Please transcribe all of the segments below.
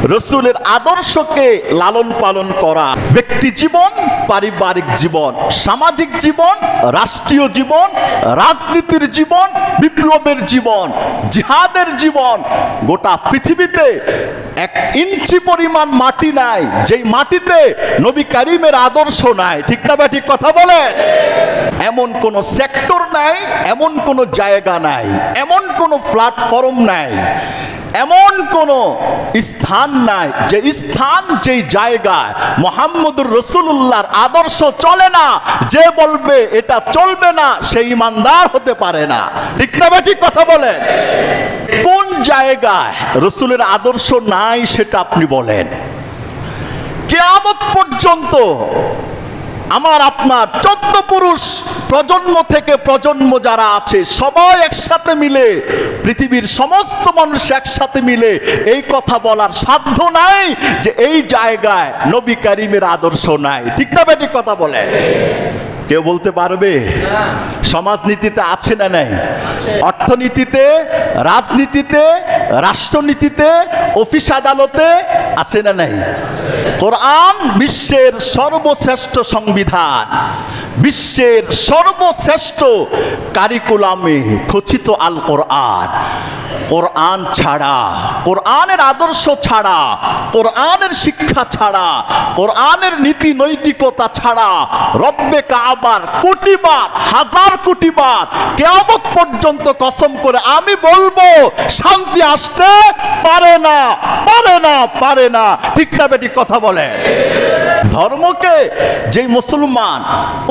রসুলের আদর্শকে লালন পালন করা, ব্যক্তি জীবন, পারিবারিক জীবন, সামাজিক জীবন, রাষ্ট্রীয় জীবন, রাজনীতির জীবন, বিপ্লবের জীবন, জিহাদের জীবন। গোটা পৃথিবীতে 1 ইঞ্চি পরিমাণ মাটি নাই যেই মাটিতে নবী কারীমের আদর্শ নাই। ঠিক না ঠিক কথা বলেন? এমন কোন সেক্টর নাই, এমন কোন জায়গা নাই, এমন কোন প্ল্যাটফর্ম নাই, এমন কোন স্থান নাই যে স্থান, যেই জায়গায় মুহাম্মদুর রাসূলুল্লাহর আদর্শ চলে না। যে বলবে এটা চলবে না, সে ঈমানদার হতে পারে না। ঠিক না ঠিক কথা বলেন? কোন জায়গায় রাসূলের আদর্শ নাই সেটা আপনি বলেন। কিয়ামত পর্যন্ত আমার আপনার 14 পুরুষ প্রজন্ম থেকে প্রজন্ম যারা আছে সবাই একসাথে মিলে, পৃথিবীর সমস্ত মানুষ একসাথে মিলে এই কথা বলার সাধ্য নাই যে এই জায়গায় নবী কারীমের আদর্শ নাই। ঠিক না ঠিক কথা বলে? কেউ বলতে পারবে? সমাজনীতিতে আছে না নাই? অর্থনীতিতে, রাজনীতিতে, রাষ্ট্রনীতিতে, অফিস আদালতে আছে না নাই? কোরআন বিশ্বের সর্বশ্রেষ্ঠ সংবিধান, বিশ্বের সর্বশ্রেষ্ঠ কারিকুলামে খচিত আল কোরআন। কোরআন ছাড়া, কোরআনের আদর্শ ছাড়া, কোরআনের শিক্ষা ছাড়া, কোরআনের নীতি নৈতিকতা ছাড়া রব্বে কাবার কোটিবার, হাজার কোটিবার কিয়ামত পর্যন্ত কসম করে আমি বলবো শান্তি আসতে পারে না, পারে না, পারে না। ঠিক না বেঠিক কথা বলে? ধর্মকে যে মুসলমান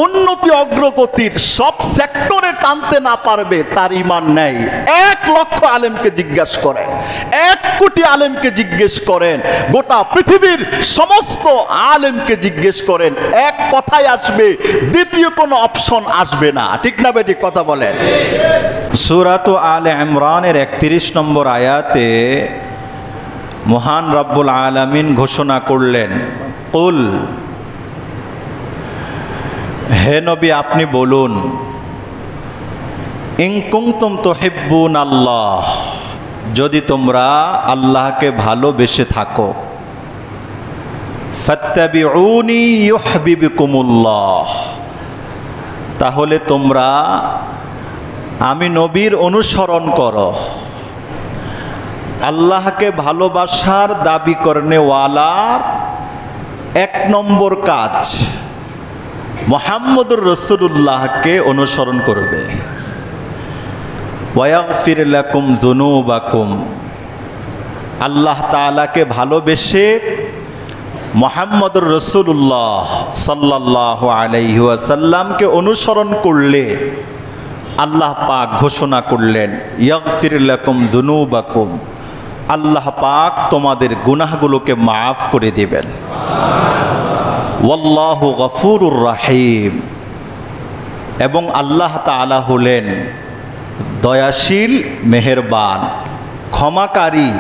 উন্নতি অগ্রগতির সব সেক্টরে টানতে না পারবে তার ঈমান নেই। 1 লক্ষ আলেমকে জিজ্ঞেস করেন, 1 কোটি আলেমকে জিজ্ঞেস করেন, গোটা পৃথিবীর সমস্ত আলেমকে জিজ্ঞেস করেন, এক কথাই আসবে, দ্বিতীয় কোনো অপশন আসবে না। ঠিক না বেঠিক কথা বলেন? সূরাত আলে ইমরানের 31 নম্বর আয়াতে মহান রব্বুল আলামিন ঘোষণা করলেন, কুল, হে নবী আপনি বলুন, ইন কুনতুম তুহিব্বুনাল্লাহ, যদি তোমরা আল্লাহকে ভালোবেসে থাকো, ফাত্তাবিউনি ইউহিব্বুকুমুল্লাহ, তাহলে তোমরা আমি নবীর অনুসরণ করো। আল্লাহকে ভালোবাসার দাবি করনেওয়ালার 1 নম্বর কাজ মুহাম্মদুর রাসূলুল্লাহকে অনুসরণ করবে। ওয়াগফির লাকুম যুনুবাকুম, আল্লাহ তাআলাকে ভালোবেসে মুহাম্মদুর রাসূলুল্লাহ সাল্লাল্লাহু আলাইহি ওয়াসাল্লামকে অনুসরণ করলে আল্লাহ পাক ঘোষণা করলেন, ইয়াগফির লাকুম যুনুবাকুম, আল্লাহ পাক তোমাদের গুনাহগুলোকে মাফ করে দিবেন। ওয়াল্লাহু গফুরুর রাহিম, এবং আল্লাহ তাআলা হলেন দয়াশীল, মেহেরবান, ক্ষমাকারী।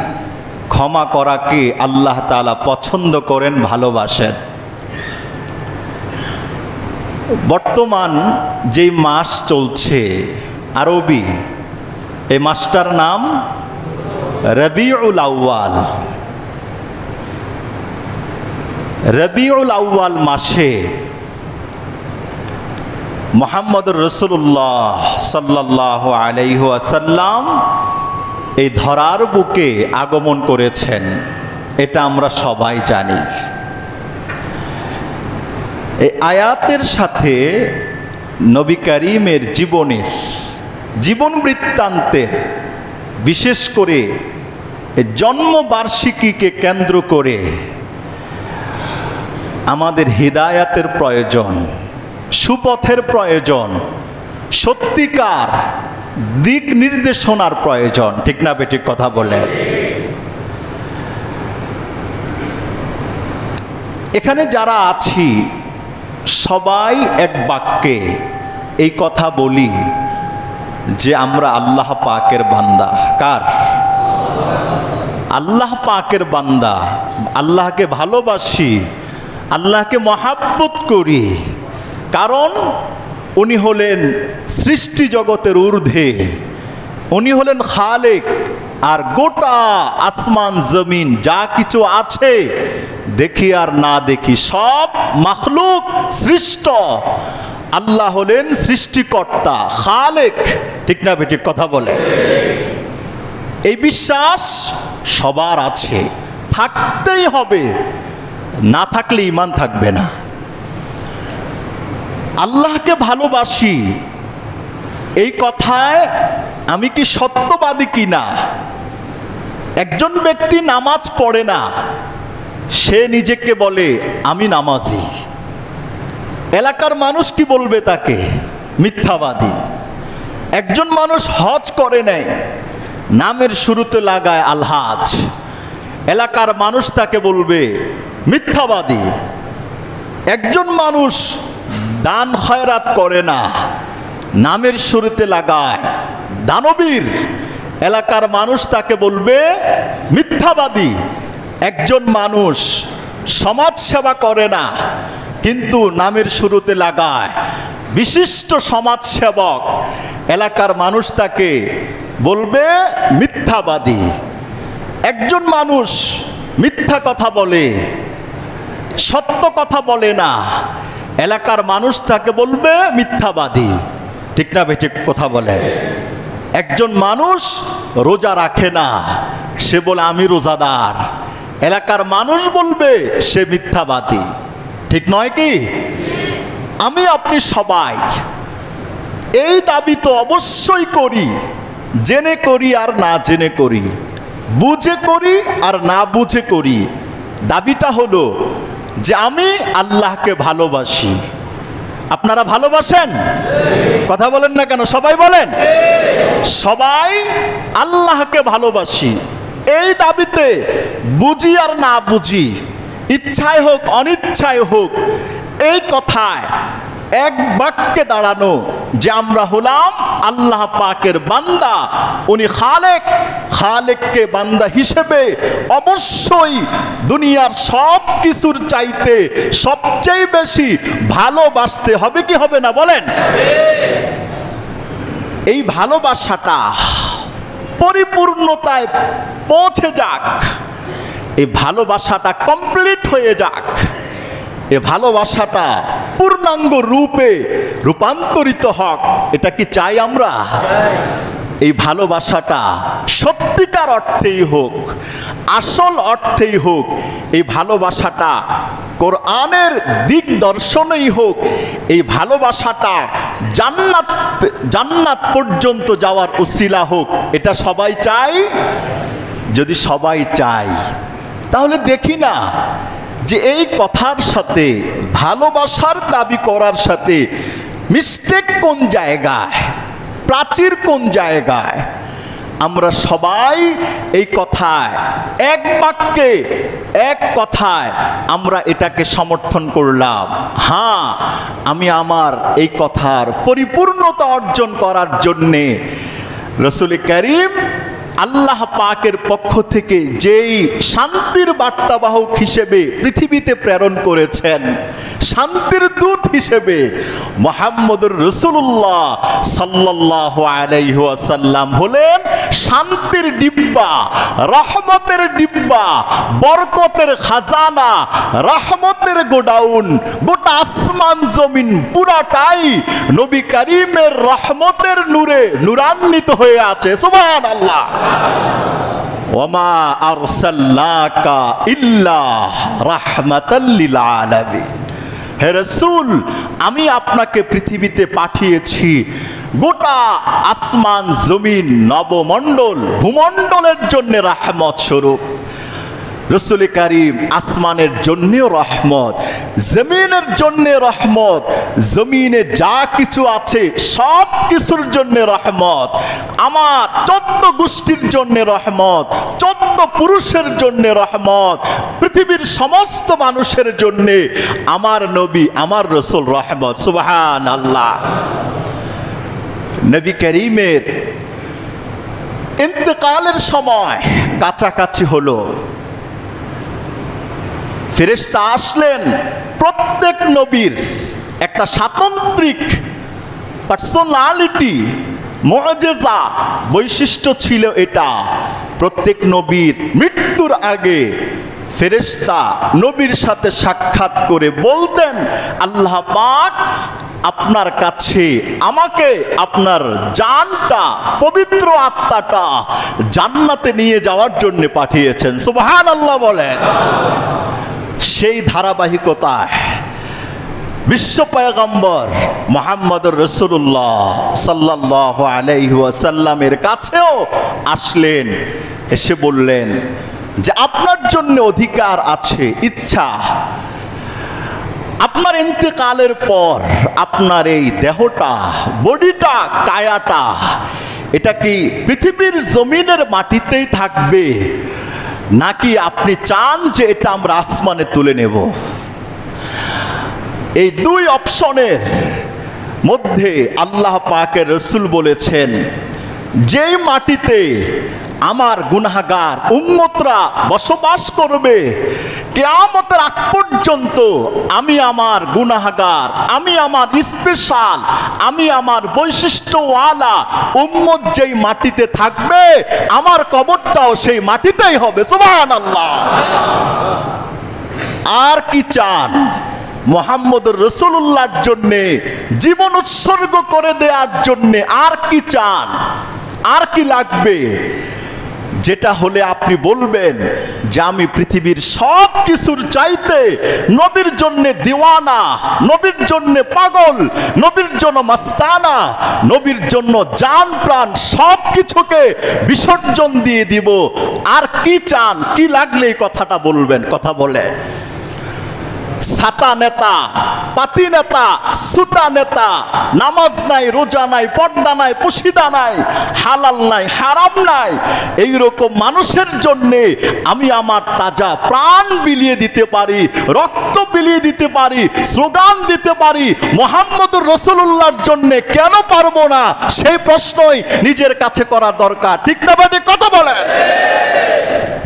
ক্ষমা করাকে আল্লাহ তাআলা পছন্দ করেন, ভালোবাসেন। বর্তমান যেই মাস চলছে আরবি, এই মাসটার নাম রবিউল আউয়াল। রবিউল আউয়াল মাসে মুহাম্মদুর রাসূলুল্লাহ সাল্লাল্লাহু আলাইহি ওয়াসাল্লাম এই ধরার বুকে আগমন করেছেন, এটা আমরা সবাই জানি। এই আয়াতের সাথে নবী কারীমের জীবন বৃত্তান্তের, বিশেষ করে জন্মবার্ষিকীকে কেন্দ্র করে আমাদের হিদায়াতের প্রয়োজন, সুপথের প্রয়োজন, সত্যিকার দিক নির্দেশনার প্রয়োজন। ঠিক না বেঠিক কথা বলে? এখানে যারা আছি সবাই এক বাক্যে এই কথা বলি যে আমরা আল্লাহ পাকের বান্দা। কার? আল্লাহ পাকের বান্দা। আল্লাহকে ভালোবাসি, আল্লাহকে মহাব্বত করি, কারণ উনি হলেন সৃষ্টি জগতের ঊর্ধ্বে, উনি হলেন খালেক, আর গোটা আসমান জমিন যা কিছু আছে, দেখি আর না দেখি, সব মাখলুক সৃষ্ট। আল্লাহ হলেন সৃষ্টিকর্তা, খালেক। ঠিক না বেঠিক কথা বলে? এই বিশ্বাস সবার আছে, থাকতেই হবে, না থাকলে ঈমান থাকবে না। আল্লাহকে ভালোবাসি, এই কথায় আমি কি সত্যবাদী কিনা? একজন ব্যক্তি নামাজ পড়ে না, সে নিজেকে বলে আমি নামাজি। এলাকার মানুষ কি বলবে তাকে? মিথ্যাবাদী। একজন মানুষ হজ করে নেয়, নামের শুরুতে লাগায় আলহাজ, এলাকার মানুষ তাকে বলবে মিথ্যাবাদী। একজন মানুষ দান খয়রাত করে না, নামের শুরুতে লাগায় দানবীর, এলাকার মানুষ তাকে বলবে মিথ্যাবাদী। একজন মানুষ সমাজ সেবা করে না, কিন্তু নামের শুরুতে লাগায় বিশিষ্ট সমাজ সেবক, এলাকার মানুষ তাকে বলবে মিথ্যাবাদী। একজন মানুষ মিথ্যা কথা বলে, সত্য কথা বলে না, এলাকার মানুষ তাকে বলবে মিথ্যাবাদী। ঠিক না বেঠিক কথা বলে? একজন মানুষ রোজা রাখে না, সে বলে আমি রোজাদার, এলাকার মানুষ বলবে সে মিথ্যাবাদী। ঠিক নয় কি? আমি আপনি সবাই এই দাবি তো অবশ্যই করি, জেনে করি আর না জেনে করি, বুঝে করি আর না বুঝে করি। দাবিটা হলো যে আমি আল্লাহকে ভালোবাসি। আপনারা ভালোবাসেন? কথা বলেন না কেন? সবাই বলেন। সবাই আল্লাহকে ভালোবাসি, এই দাবিতে বুঝি আর না বুঝি, ইচ্ছায় হোক অনিচ্ছায় হোক, এই কথায় এক বাক্যে দাঁড়ানো যে আমরা হলাম আল্লাহ পাকের বান্দা। উনি খালেক, খালেককে বান্দা হিসেবে অবশ্যই দুনিয়ার সব কিছুর চাইতে সবচেয়ে বেশি ভালোবাসতে হবে কি হবে না বলেন? এই ভালোবাসাটা পরিপূর্ণতায় পৌঁছে যাক, এই ভালোবাসাটা কমপ্লিট হয়ে যাক, এ ভালোবাসাটা পূর্ণাঙ্গ রূপে রূপান্তরিত হোক, এটা কি চাই আমরা? এই ভালোবাসাটা সত্যিকার অর্থেই হোক, আসল অর্থেই হোক, এই ভালোবাসাটা কোরআনের দিক দর্শনেই হোক, এই ভালোবাসাটা জান্নাত পর্যন্ত যাওয়ার উসিলা হোক, এটা সবাই চাই। যদি সবাই চাই তাহলে দেখি না যে এই কথার সাথে, ভালোবাসার দাবি করার সাথে মিস্টেক কোন জায়গায়, প্রাচীর কোন জায়গায়। আমরা সবাই এই কথায় এক বাক্যে, এক কথায় আমরা এটাকে সমর্থন করলাম। হ্যাঁ, আমি আমার এই কথার পরিপূর্ণতা অর্জন করার জন্যে রাসূল করিম আল্লাহ পাকের পক্ষ থেকে যেই শান্তির বার্তাবাহক হিসেবে পৃথিবীতে প্রেরণ করেছেন, শান্তির দূত হিসেবে মুহাম্মদুর রাসূলুল্লাহ সাল্লাল্লাহু আলাইহি ওয়াসাল্লাম হলেন শান্তির ডিব্বা, রহমতের ডিব্বা, বরকতের খাজানা, রহমতের গোডাউন। গোটা আসমান জমিন পুরাটাই নবী করিমের রহমতের নূরে নূরান্বিত হয়ে আছে। সুবহানাল্লাহ। ওয়ামা আরসালনাকা ইল্লা রাহমাতাল লিল আলামিন। হে রাসূল, আমি আপনাকে পৃথিবীতে পাঠিয়েছি গোটা আসমান জমিন নবমণ্ডল ভূমণ্ডলের জন্য রহমত স্বরূপ। রাসূল করিম আসমানের জন্যও রহমত, জমিনের জন্য রহমত, জমিনে যা কিছু আছে সব কিছুর জন্য রহমত। আমার 14 গোষ্ঠীর জন্য রহমত, 14 পুরুষের জন্য রহমত, পৃথিবীর সমস্ত মানুষের জন্য আমার নবী, আমার রাসূল রহমত। সুবহানাল্লাহ। নবী করিমের ইন্তেকালের সময় কাছাকাছি হলো, ফেরেশতা আসলেন। প্রত্যেক নবীর একটা স্বাতন্ত্রিক পার্সোনালিটি, মুআজিজা, বৈশিষ্ট্য ছিল এটা প্রত্যেক নবীর মৃত্যুর আগে ফেরেশতা নবীর সাথে সাক্ষাৎ করে বলতেন, আল্লাহ পাক আপনার কাছে আমাকে আপনার জানটা, পবিত্র আত্মাটা জান্নাতে নিয়ে যাওয়ার জন্য পাঠিয়েছেন। সুবহানাল্লাহ বলেন। সেই ধারাবাহিকতায় বিশ্ব পয়গম্বর মুহাম্মদুর রাসূলুল্লাহ সাল্লাল্লাহু আলাইহি ওয়াসাল্লামের কাছেও আসলেন, এসে বললেন যে আপনার জন্য অধিকার আছে, ইচ্ছা, আপনার ইন্তেকালের পর আপনার এই দেহটা, বডিটা, কায়াটা, এটা কি পৃথিবীর জমিনের মাটিতেই থাকবে, নাকি আপনি চান যে এটা আমরা আসমানে তুলে নেব? এই দুই অপশনের মধ্যে আল্লাহ পাকের রাসূল বলেছেন, যেই মাটিতে আমার গুনাহগার উম্মতরা বসবাস করবে, কিয়ামতের আগ পর্যন্ত আমি আমার গুনাহগার, আমি আমার স্পেশাল, আমি আমার বৈশিষ্ট্যওয়ালা উম্মত যেই মাটিতে থাকবে, আমার কবরটাও সেই মাটিতেই হবে। সুবহানাল্লাহ। আর কি চান? মুহাম্মদুর রাসূলুল্লাহর জন্য জীবন উৎসর্গ করে দেওয়ার জন্য আর কি চান? আর কি লাগবে? যেটা হলে আপনি বলবেন যে আমি পৃথিবীর সব কিছুর চাইতে নবীর জন্য দিওয়ানা, নবীর জন্য পাগল, নবীর জন্য মাস্তানা, নবীর জন্য জান প্রাণ সব কিছুকে বিসর্জন দিয়ে দিব। আর কি চান? কি লাগলে এই কথাটা বলবেন? কথা বলে ছাতা নেতা, পাতি নেতা, সুতা নেতা, নামাজ নাই, রোজা নাই, পর্দা নাই, পুশিদা নাই, হালাল নাই, হারাম নাই, এইরকম মানুষের জন্য আমি আমার তাজা প্রাণ বিলিয়ে দিতে পারি, রক্ত বিলিয়ে দিতে পারি, স্লোগান দিতে পারি। মুহাম্মদুর রাসূলুল্লাহর জন্য কেন পারবো না? সেই প্রশ্নই নিজের কাছে করা দরকার। ঠিক না বাদে কথা বলেন,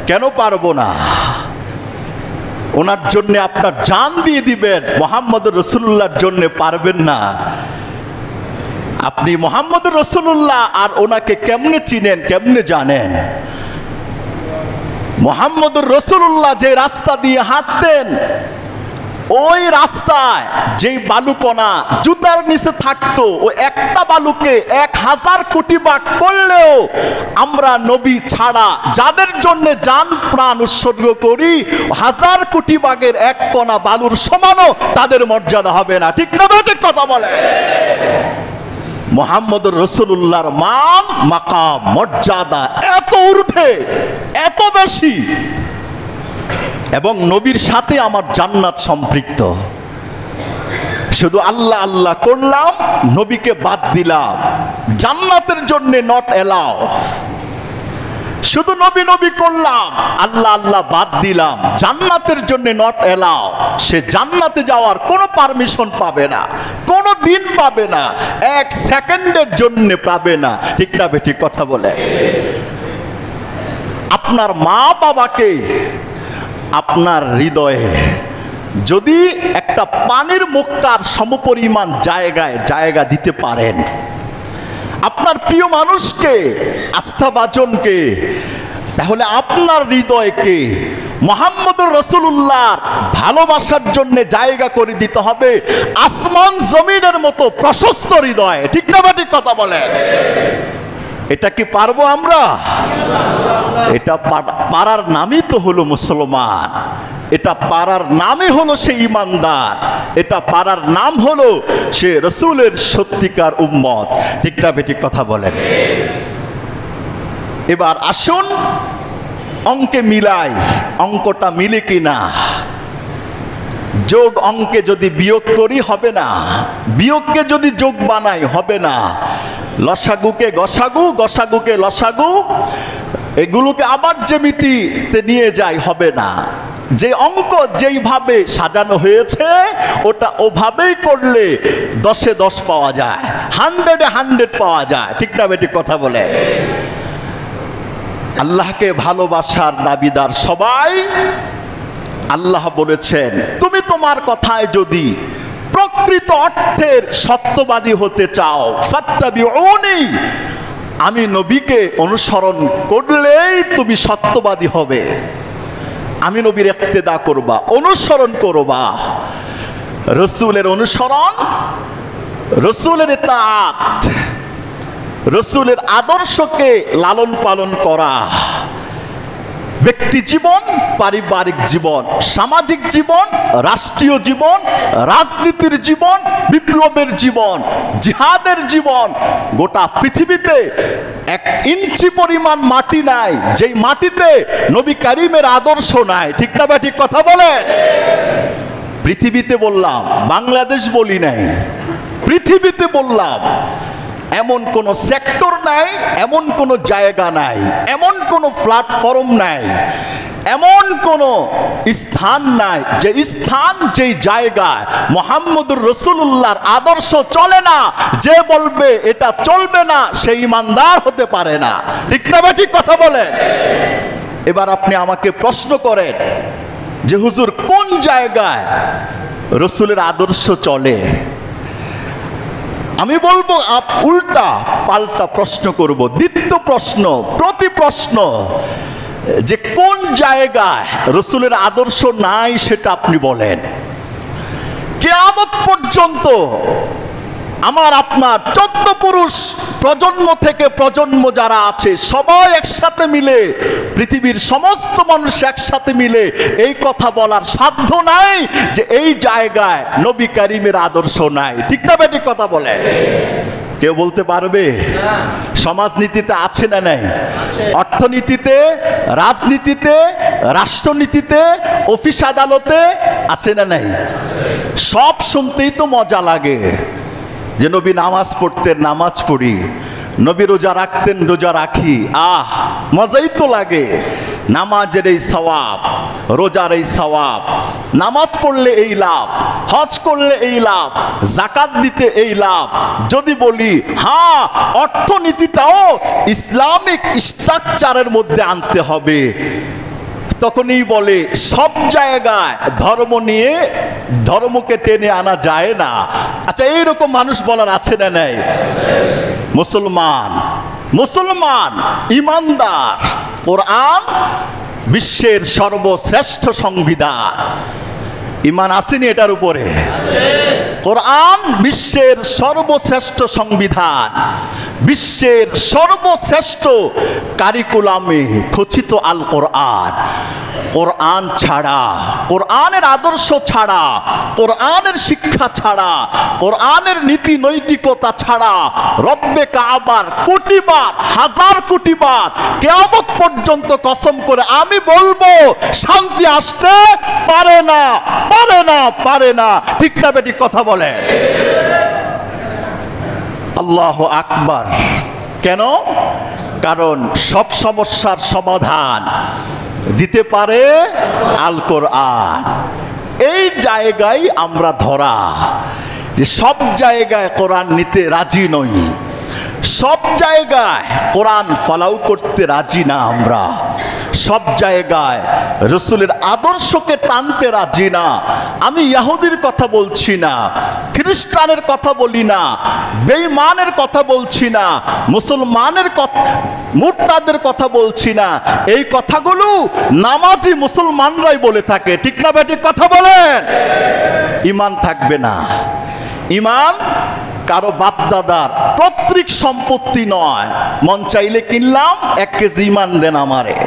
কেন পারবো না? ওনার জন্য আপনার জান দিয়ে দিবেন, মুহাম্মদুর রাসূলুল্লাহর জন্য পারবেন না। আপনি মুহাম্মদুর রাসূলুল্লাহ আর ওনাকে কেমনে চিনেন, কেমনে জানেন? মুহাম্মদুর রাসূলুল্লাহ যে রাস্তা দিয়ে হাঁটতেন, ওই রাস্তায় যেই বালুকণা জুতার নিচে থাকতো, ও একটা বালুকে 1000 কোটি ভাগ করলেও আমরা নবী ছাড়া যাদের জন্য জান প্রাণ উৎসর্গ করি, 1000 কোটি ভাগের এক কণা বালুর সমানও তাদের মর্যাদা হবে না। ঠিক না? ঠিক কথা বলে। মুহাম্মদুর রাসূলুল্লাহর মান, মাকাম, মর্যাদা এত ঊর্ধ্বে, এত বেশি, এবং নবীর সাথে আমার জান্নাত সম্পৃক্ত। শুধু আল্লাহ আল্লাহ করলাম, নবীকে বাদ দিলাম, জান্নাতের জন্য নট এলাও। শুধু নবী নবী করলাম, আল্লাহ আল্লাহ বাদ দিলাম, জান্নাতের জন্য নট এলাও। সে জান্নাতে যাওয়ার কোনো পারমিশন পাবে না, কোনো দিন পাবে না, 1 সেকেন্ডের জন্য পাবে না। ঠিক না বেঠিক কথা বলে? আপনার মা বাবাকে আপনার হৃদয়ে যদি একটা পানির মুক্কার সমপরিমাণ জায়গা দিতে পারেন, আপনার প্রিয় মানুষকে, আস্থাভাজনকে, তাহলে আপনার হৃদয়কে মুহাম্মদুর রাসূলুল্লাহর ভালোবাসার জন্য জায়গা করে দিতে হবে আসমান জমিনের মতো প্রশস্ত হৃদয়। ঠিক না ঠিক কথা বলেন? এটা কি পারবো আমরা? এটা পারার নামই তো হলো মুসলমান, এটা পারার নামই হলো সে ইমানদার, এটা পারার নাম হলো সে রাসূলের সত্যিকার উম্মত। ঠিক না বেঠিক কথা বলেন? এবার আসুন অঙ্কে মিলাই, অঙ্কটা মিলে কিনা। যোগ অঙ্কে যদি বিয়োগ করি হবে না, বিয়োগকে যদি যোগ বানাই হবে না, লসাগুকে গসাগু, গসাগুকে লসাগু, এগুলোকে আবার জ্যামিতিতে নিয়ে যাই হবে না। যে অঙ্ক যেইভাবে সাজানো হয়েছে ওটা ওভাবেই করলে 10-এ 10 পাওয়া যায়, 100-এ 100 পাওয়া যায়। ঠিক না বেঠিক কথা বলে? আল্লাহকে ভালোবাসার দাবিদার সবাই, আল্লাহ বলেছেন তুমি তোমার কথায় যদি প্রকৃত অর্থের সত্যবাদী হতে চাও, ফাত্তাবিউনি, আমি নবীকে অনুসরণ করলেই তুমি সত্যবাদী হবে। আমি নবীর ইক্তেদা করবা, অনুসরণ করবা। রসুলের অনুসরণ, রসুলের ইতাআত, রসুলের আদর্শকে লালন পালন করা। ব্যক্তি জীবন, পারিবারিক জীবন, সামাজিক জীবন, রাষ্ট্রীয় জীবন, রাজনীতির জীবন, বিপ্লবের জীবন, জিহাদের জীবন। গোটা পৃথিবীতে 1 ইঞ্চি পরিমাণ মাটি নাই যেই মাটিতে নবী কারীমের আদর্শ নাই। ঠিক না ঠিক কথা বলেন? পৃথিবীতে বললাম, বাংলাদেশ বলি নাই, পৃথিবীতে বললাম। এমন কোন সেক্টর নাই, এমন কোন জায়গা নাই, এমন কোন প্ল্যাটফর্ম নাই, এমন কোন স্থান নাই যে স্থান, যেই জায়গায় মুহাম্মদুর রাসূলুল্লাহর আদর্শ চলে না। যে বলবে এটা চলবে না, সে ঈমানদার হতে পারে না। ঠিক না ঠিক কথা বলেন? এবার আপনি আমাকে প্রশ্ন করেন যে হুজুর কোন জায়গায় রসুলের আদর্শ চলে? আমি বলবো উল্টা পাল্টা প্রশ্ন করব। দ্বিতীয় প্রশ্ন, প্রতি প্রশ্ন, যে কোন জায়গায় রসুলের আদর্শ নাই সেটা আপনি বলেন। কিয়ামত পর্যন্ত আমার আপনার 14 পুরুষ প্রজন্ম থেকে প্রজন্ম যারা আছে সবাই একসাথে মিলে, পৃথিবীর সমস্ত মানুষ একসাথে মিলে এই কথা বলার সাধ্য নাই যে এই জায়গায় নবী কারীমের আদর্শ নাই। ঠিক না বেঠিক কথা বলে? কেউ বলতে পারবে? সমাজনীতিতে আছে না নাই? অর্থনীতিতে, রাজনীতিতে, রাষ্ট্রনীতিতে, অফিস আদালতে আছে না নাই? সব শুনতেই তো মজা লাগে যে নবী নামাজ পড়তেন, নামাজ পড়ি, নবী রোজা রাখতেন, রোজা রাখি। মজাই তো লাগে। নামাজের এই সওয়াব, রোজার এই সওয়াব, নামাজ পড়লে এই লাভ, হজ করলে এই লাভ, যাকাত দিতে এই লাভ। যদি বলি হ্যাঁ, অর্থনীতিটাও ইসলামিক স্ট্রাকচারের মধ্যে আনতে হবে, তখনই বলে সব জায়গায় ধর্ম নিয়ে ধর্মকে টেনে আনা যায় না। আচ্ছা, এইরকম মানুষ বলার আছে না নাই? মুসলমান, মুসলমান ইমানদার, কোরআন বিশ্বের সর্বশ্রেষ্ঠ সংবিধান। ইমান আসেনি এটার উপরে? কোরআন বিশ্বের সর্বশ্রেষ্ঠ সংবিধান, বিশ্বের সর্বশ্রেষ্ঠ কারিকুলামে খচিত আল কোরআন। কোরআন ছাড়া, কোরআনের আদর্শ ছাড়া, কোরআনের শিক্ষা ছাড়া, কোরআনের নীতি নৈতিকতা ছাড়া রব্বে কাবার কোটিবার, হাজার কোটিবার, কিয়ামত পর্যন্ত কসম করে আমি বলবো শান্তি আসতে পারে না, পারে না, পারে না। ঠিক না বেঠিক কথা বলে? আল্লাহু আকবার। কেন? কারণ সব সমস্যার সমাধান দিতে পারে আল কোরআন। এই জায়গায় আমরা ধরা যে সব জায়গায় কোরআন নিতে রাজি নই, সব জায়গায় কোরআন ফলাও করতে রাজি না, আমরা সব জায়গায় রসুলের আদর্শকে টানতে রাজি না। আমি ইহুদির কথা বলছি না, খ্রিস্টানের কথা বলি না, বেঈমানের কথা বলছি না, মুসলমানের কথা, মুরতাদের কথা বলছি না। এই কথাগুলো নামাজি মুসলমানরাই বলে থাকে। ঠিক না বেঠিক কথা বলেন? ঈমান থাকবে না। ঈমান কারো বাপদাদার পৈতৃক সম্পত্তি নয়। মন চাইলে কিনলাম, 1 কেজি ঈমান দেন আমারে।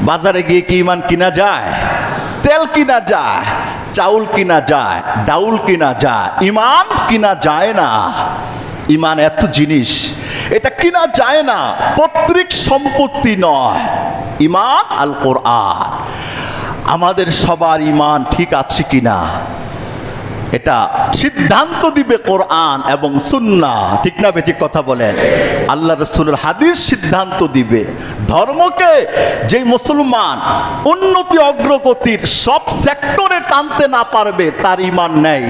বাজারে গিয়ে কি ঈমান কিনা যায়? তেল কিনা যায়, চাউল কিনা যায়, ডাউল কিনা যায়, ঈমান কিনা যায় না। ঈমান এত জিনিস, এটা কিনা যায় না, পৈতৃক সম্পত্তি নয়। ঈমান আল কোরআন। আমাদের সবার ঈমান ঠিক আছে কিনা এটা সিদ্ধান্ত দিবে কোরআন এবং সুন্নাহ। ঠিক না বেঠিক কথা বলেন? আল্লাহ রাসূলের হাদিস সিদ্ধান্ত দিবে। ধর্মকে যেই মুসলমান উন্নতি অগ্রগতির সব সেক্টরে টানতে না পারবে তার ঈমান নেই।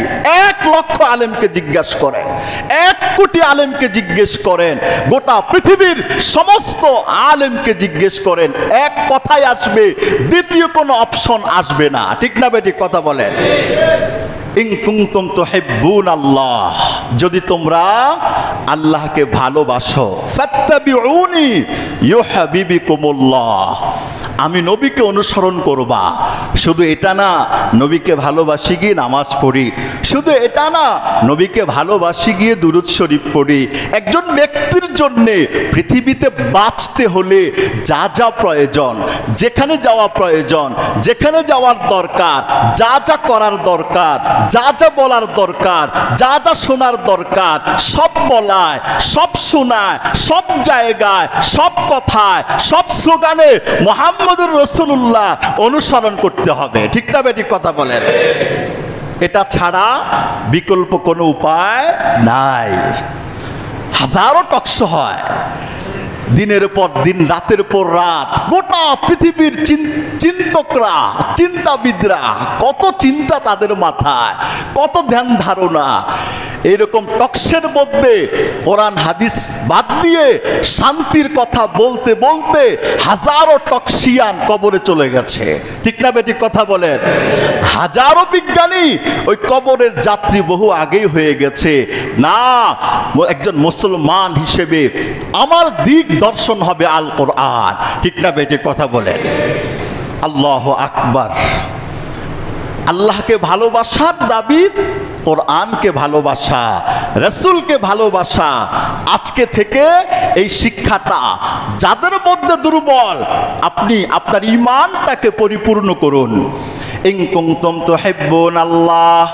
1 লক্ষ আলেমকে জিজ্ঞেস করেন, 1 কোটি আলেমকে জিজ্ঞেস করেন, গোটা পৃথিবীর সমস্ত আলেমকে জিজ্ঞেস করেন, এক কথাই আসবে, দ্বিতীয় কোনো অপশন আসবে না। ঠিক না বেঠিক কথা বলেন? ইন কুনতুম তুহিব্বুনাল্লাহ, যদি তোমরা আল্লাহকে ভালোবাসো, ফাত্তাবিউনি ইউহাবিবিকুমুল্লাহ, আমি নবীকে অনুসরণ করবা। শুধু এটা না নবীকে ভালোবাসি গিয়ে নামাজ পড়ি, শুধু এটা না নবীকে ভালোবাসি গিয়ে দুরূদ শরীফ পড়ি। একজন ব্যক্তির জন্যে পৃথিবীতে বাঁচতে হলে যা যা প্রয়োজন, যেখানে যাওয়া প্রয়োজন, যেখানে যাওয়ার দরকার, যা যা করার দরকার, যা যা বলার দরকার, যা যা শোনার দরকার, সব বলায়, সব শোনায়, সব জায়গায়, সব কথায়, সব স্লোগানে মুহাম্মদুর রাসূলুল্লাহ অনুসরণ করতে হবে। ঠিক না বেঠিক কথা বলেন? এটা ছাড়া বিকল্প কোনো উপায় নাই। হাজারো টকশো হয়, দিনের পর দিন, রাতের পর রাত, গোটা পৃথিবীর চিন্তকরা, চিন্তাবিদরা, কত চিন্তা তাদের মাথায়, কত ধ্যান ধারণা। এরকম টকশের মধ্যে কোরআন হাদিস বাদ দিয়ে শান্তির কথা বলতে বলতে হাজারো টকশিয়ান কবরে চলে গেছে। ঠিক না বেঠিক কথা বলেন? হাজারো বিজ্ঞানী ওই কবরের যাত্রী বহু আগেই হয়ে গেছে। না, একজন মুসলমান হিসেবে আমার দিক দর্শন হবে আল কোরআন। ঠিক না বেঠিক কথা বলেন? আল্লাহু আকবার। আল্লাহকে ভালোবাসার দাবি কোরআনকে ভালোবাসা, রাসূলকে ভালোবাসা। আজকে থেকে এই শিক্ষাটা যাদের মধ্যে দুর্বল, আপনি আপনার ঈমানটাকে পরিপূর্ণ করুন। ইন কুনতুম তুহিব্বুনাল্লাহ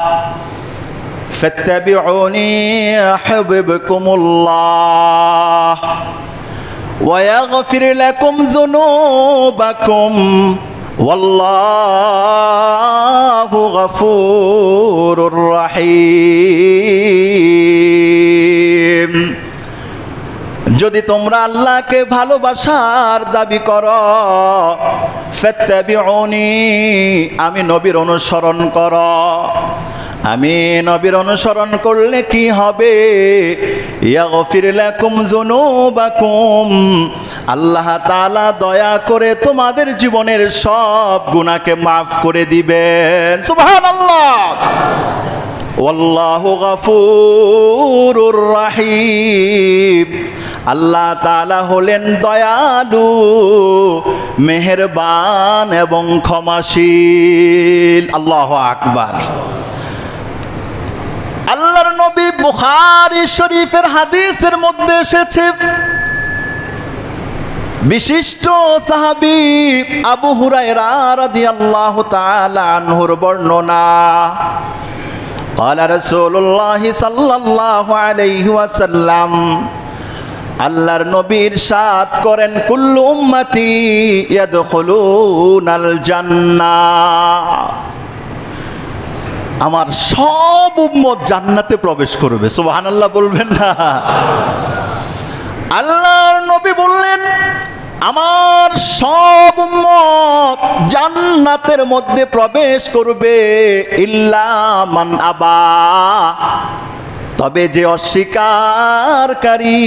ফাত্তাবিউনি ইউহিব্বুকুমুল্লাহ ওয়া ইয়াগফির লাকুম যুনুবাকুম ওয়াল্লাহু গফুরুর রহিম। যদি তোমরা আল্লাহকে ভালোবাসার দাবি করো, ফাত্তাবিউনি, আমি নবীর অনুসরণ করো। আমি নবীর অনুসরণ করলে কি হবে? ইয়াগফির লাকুম যুনুবাকুম, আল্লাহ তাআলা দয়া করে তোমাদের জীবনের সব গুনাহকে মাফ করে দিবেন। সুবহানাল্লাহ। ওয়াল্লাহু গফুরুর রহিম, আল্লাহ তাআলা হলেন দয়ালু, মেহেরবান এবং ক্ষমাশীল। আল্লাহু আকবার। আল্লাহর নবী, বুখারী শরীফের হাদিসের মধ্যে এসেছে, বিশিষ্ট সাহাবী আবু হুরায়রা রাদিয়াল্লাহু তাআলা আনহুর বর্ণনা, قال رسول الله صلى الله عليه وسلم, আল্লাহর নবী ইরশাদ করেন, কুল্লু উম্মতি ইয়াদখুলুনাল জান্নাহ, আমার সব উম্মত জান্নাতে প্রবেশ করবে। সুবহানাল্লাহ বলবেন না? আল্লাহর নবী বললেন, আমার সব উম্মত জান্নাতের মধ্যে প্রবেশ করবে, ইল্লা মান আবা, তবে যে অস্বীকারী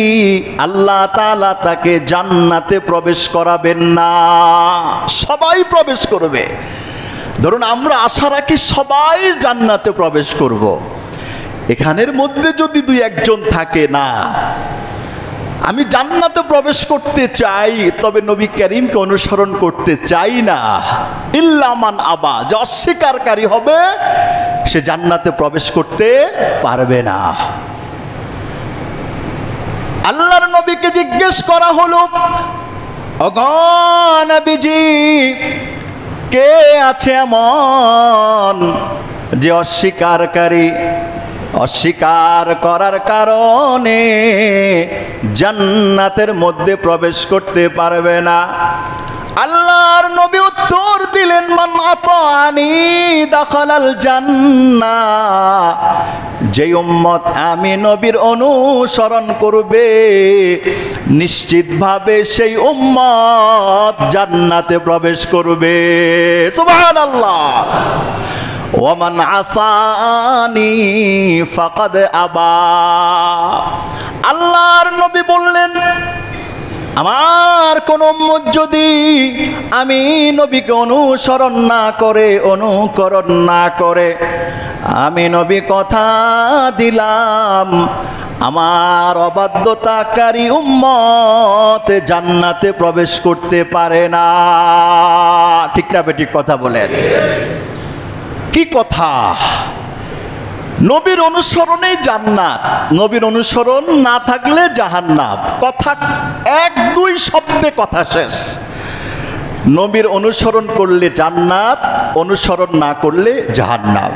আল্লাহ তাআলা তাকে জান্নাতে প্রবেশ করাবেন না। সবাই প্রবেশ করবে। ধরুন আমরা আশা রাখি সবাই জান্নাতে প্রবেশ করব, এখানের মধ্যে যদি দুই একজন থাকে, না আমি জান্নাতে প্রবেশ করতে চাই তবে নবী করিমকে অনুসরণ করতে চাই না, ইল্লা মান আবা, যে অস্বীকারী হবে সে জান্নাতে প্রবেশ করতে পারবে না। আল্লাহর নবীকে জিজ্ঞেস করা হলো, ওগো নবীজি, কে আছে এমন যে অস্বীকারী, অস্বীকার করার কারণে জান্নাতের মধ্যে প্রবেশ করতে পারবে না? আল্লাহর নবী উত্তর দিলেন, মান আতানি দাখালাল জান্নাহ, যে উম্মত আমি নবীর অনুসরণ করবে নিশ্চিতভাবে সেই উম্মত জান্নাতে প্রবেশ করবে। সুবহানাল্লাহ। ওয়ামান আসানি ফাকাদ আবা, আল্লাহর নবী বললেন, আমার কোন উম্মত যদি আমি নবীকে অনুসরণ না করে আমি নবী কথা দিলাম আমার অবাধ্যতাকারী উম্মত জান্নাতে প্রবেশ করতে পারে না। ঠিক না বেঠিক কথা বলেন? কি কথা? নবীর অনুসরণেই জান্নাত, নবীর অনুসরণ না থাকলে জাহান্নাম। কথা এক দুই শব্দে কথা শেষ। নবীর অনুসরণ করলে জান্নাত, অনুসরণ না করলে জাহান্নাম।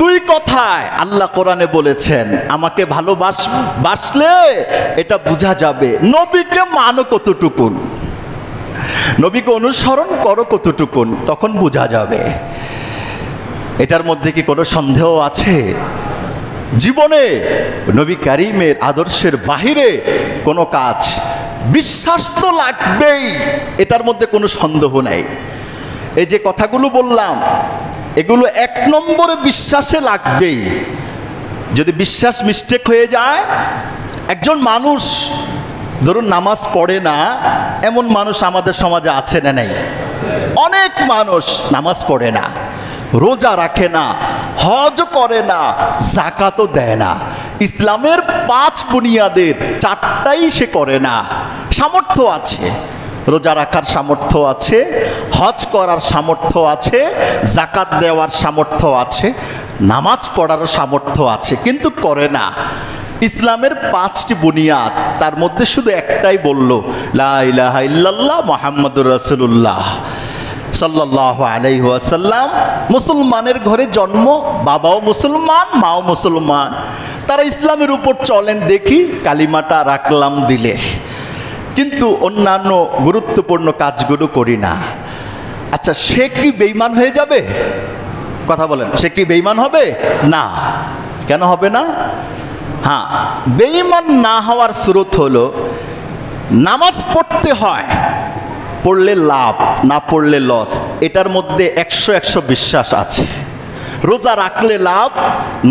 দুই কথায় আল্লাহ কোরআনে বলেছেন আমাকে ভালোবাসলে এটা বোঝা যাবে নবীকে মানো কতটুকুন, নবীকে অনুসরণ করো কতটুকুন, তখন বোঝা যাবে। এটার মধ্যে কি কোনো সন্দেহ আছে? জীবনে নবী কারীমের আদর্শের বাহিরে কোনো কাজ, বিশ্বাস তো লাগবেই, এটার মধ্যে কোনো সন্দেহ নাই। এই যে কথাগুলো বললাম এগুলো এক নম্বরে বিশ্বাসে লাগবেই। যদি বিশ্বাস মিস্টেক হয়ে যায়, একজন মানুষ ধরুন নামাজ পড়ে না, এমন মানুষ আমাদের সমাজে আছে না নাই? অনেক মানুষ নামাজ পড়ে না, রোজা রাখে না, হজ করে না, যাকাতও দেয় না, ইসলামের 5 বুনিয়াদের 4টাই সে করে না। সামর্থ্য আছে, রোজা রাখার সামর্থ্য আছে, হজ করার সামর্থ্য আছে, যাকাত দেওয়ার সামর্থ্য আছে, নামাজ পড়ারও সামর্থ্য আছে, কিন্তু করে না। ইসলামের 5টি বুনিয়াদ, তার মধ্যে শুধু একটাই বলল, লা ইলাহা ইল্লাল্লাহ মুহাম্মাদুর রাসূলুল্লাহ সাল্লাল্লাহু আলাইহি ওয়াসাল্লাম। মুসলমানের ঘরে জন্ম, বাবাও মুসলমান, মাও মুসলমান, তারা ইসলামের উপর চলেন দেখি, কালিমাটা রাখলাম দিলে, কিন্তু অন্যান্য গুরুত্বপূর্ণ কাজগুলো করি না। আচ্ছা, সে কি বেঈমান হয়ে যাবে? কথা বলেন, সে কি বেঈমান হবে? না। কেন হবে না? হ্যাঁ, বেঈমান না হওয়ার স্রোত হলো নামাজ পড়তে হয়, পড়লে লাভ, না পড়লে লস, এটার মধ্যে 100 বিশ্বাস আছে। রোজা রাখলে লাভ,